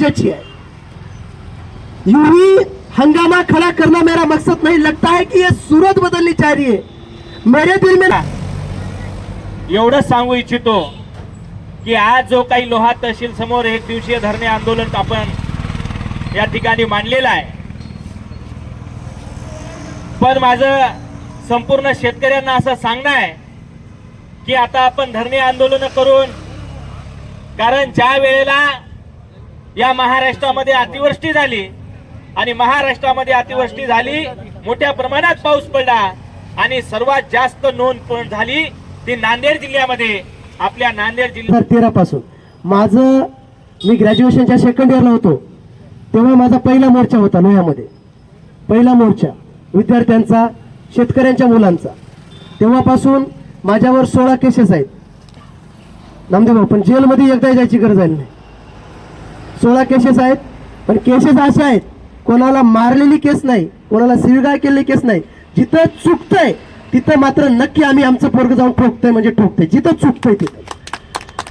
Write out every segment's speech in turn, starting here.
गरजेची आहे। यूं ही हंगामा खड़ा करना मेरा मकसद नहीं, लगता है कि ये सूरत बदलनी चाहिए मेरे दिल में। एवढं सांगू इच्छितो की आज जो काही लोहा तहसील समोर एक दिवसीय धरणे आंदोलन आपण या ठिकाणी मांडलेलं आहे, पण माझं संपूर्ण शेतकऱ्यांना असं सांगणं आहे की आता आपण धरणे आंदोलन करून, कारण ज्या वेळेला या महाराष्ट्रामध्ये अतिवृष्टी झाली आणि महाराष्ट्रामध्ये अतिवृष्टी झाली, मोठ्या प्रमाणात पाऊस पडला आणि सर्वात जास्त नोंद पण झाली ती नांदेड जिल्ह्यामध्ये। आपल्या नांदेड जिल्ह्यात 2013 पासून माझं, मी ग्रॅज्युएशनच्या सेकंड इयरला होतो तेव्हा माझा पहिला मोर्चा होता लोह्यामध्ये, पहिला मोर्चा विद्यार्थ्यांचा, शेतकऱ्यांच्या मुलांचा। तेव्हापासून माझ्यावर 16 केसेस आहेत नामदेव भाऊ, पण जेलमध्ये एकदा जायची गरज आली नाही। 16 केसेस आहेत, पण केसेस अशा आहेत कोणाला मारलेली केस नाही, कोणाला शिवीगाळ केलेली केस नाही। जिथं चुकतंय तिथं मात्र नक्की आम्ही आमचं पोरग जाऊन ठोकतोय, म्हणजे ठोकतोय जिथं चुकतोय तिथं।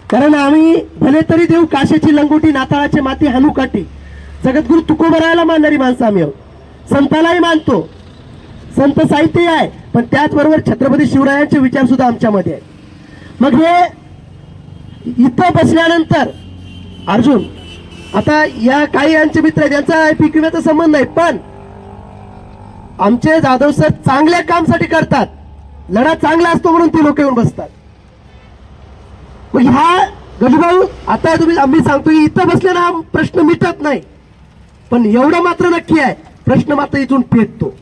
कारण आम्ही भले तरी देऊ काशेची लंगोटी, नाताळाची माती हानू काठी, जगद्गुरु तुकोबरायाला मानणारी माणसं आम्ही आहोत। संतालाही मानतो, संत साहित्य आहे, पण त्याचबरोबर छत्रपती शिवरायांचे विचार सुद्धा आमच्यामध्ये आहेत। मग हे इथं बसल्यानंतर अर्जुन, आता या काही यांचे मित्र ज्यांचा पीक विम्याचा संबंध नाही, पण आमचे जाधव सर चांगल्या कामसाठी करतात, लढा चांगला असतो म्हणून ती लोक येऊन बसतात। मग ह्या गजूभाऊ, आता तुम्ही आम्ही सांगतो की इथं बसल्यानं हा प्रश्न मिटत नाही, पण एवढं मात्र नक्की आहे प्रश्न मात्र इथून पेटतो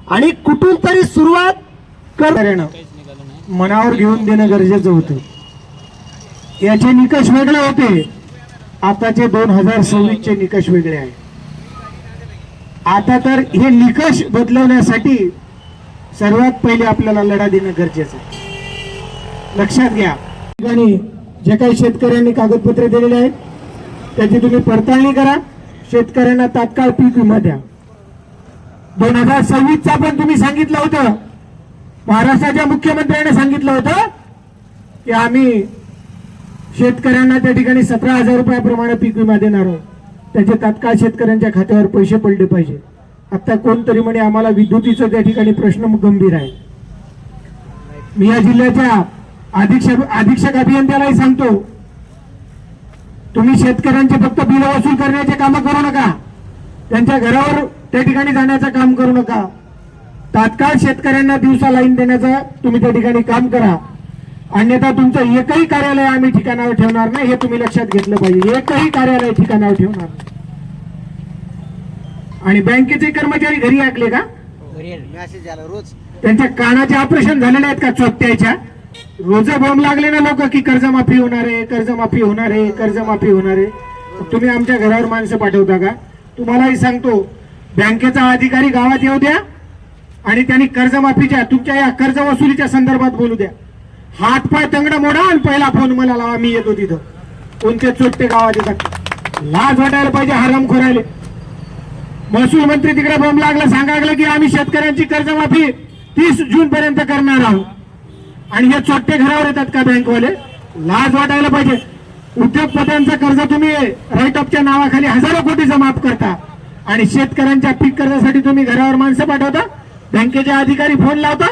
आणि कुठून तरी सुरुवात करणं, मनावर घेऊन देणं गरजेचं होतं। याचे निकष वेगळे होते, आताचे 2026 चे निकष वेगळे आहेत। आता तर हे निकष बदलवण्यासाठी सर्वात पहिले आपल्याला लढा देणं गरजेचं आहे। लक्षात घ्या, ठिकाणी जे काही शेतकऱ्यांनी कागदपत्रे दिलेले आहेत त्याची तुम्ही पडताळणी करा, शेतकऱ्यांना तात्काळ पीक विमा द्या। 2026 चा पण तुम्ही सांगितलं होतं, महाराष्ट्राच्या मुख्यमंत्र्यांनी सांगितलं होतं की आम्ही शेतकऱ्यांना त्या ठिकाणी 17,000 रुपयाप्रमाणे पीक विमा देणार आहोत, त्याचे तात्काळ शेतकऱ्यांच्या खात्यावर पैसे पडले पाहिजे। आता कोणतरी म्हणे आम्हाला विद्युतीचं त्या ठिकाणी प्रश्न गंभीर आहे। मी या जिल्ह्याच्या अधीक्षक अभियंत्यालाही सांगतो, तुम्ही शेतकऱ्यांचे फक्त बिल वसूल करण्याचे काम करू नका, त्यांच्या घरावर त्या ठिकाणी जाण्याचं काम करू नका, तात्काळ शेतकऱ्यांना दिवसा लाईन देण्याचं तुम्ही त्या ठिकाणी काम करा, अन्यथा तुमचं एकही कार्यालय आम्ही ठिकाणावर ठेवणार नाही, हे तुम्ही लक्षात घेतलं पाहिजे। एकही कार्यालय ठिकाणावर ठेवणार नाही। आणि बँकेचे कर्मचारी घरी ऐकले का? रोज त्यांच्या कानाचे ऑपरेशन झालेले आहेत का चोट्याच्या? रोज बॉम्ब लागले ना लोक की कर्जमाफी होणार आहे, कर्जमाफी होणार आहे, कर्जमाफी होणार आहे। तुम्ही आमच्या घरावर माणसं पाठवता का? तुम्हालाही सांगतो, बँकेचा अधिकारी गावात येऊ द्या आणि त्यांनी कर्जमाफीच्या, तुमच्या या कर्ज वसुलीच्या संदर्भात बोलू द्या। हात पाय तंगडा मोडा आणि पहिला फोन मला लावा, मी येतो तिथं। कोणते चोट्टे गावात येतात? लाज वाटायला पाहिजे हरामखोरायले। महसूल मंत्री तिकडे बॉम्ब लागला, सांगायला की आम्ही शेतकऱ्यांची कर्जमाफी 30 जून पर्यंत करणार आहोत, आणि हे चोट्टे घरावर येतात का बँकवाले? लाज वाटायला पाहिजे। उद्योगपत्यांचं कर्ज तुम्ही राईट ऑफच्या नावाखाली हजारो कोटीचं माफ करता, आणि शेतकऱ्यांच्या पीक कर्जासाठी तुम्ही घरावर माणसं पाठवता, बँकेचे अधिकारी फोन लावता,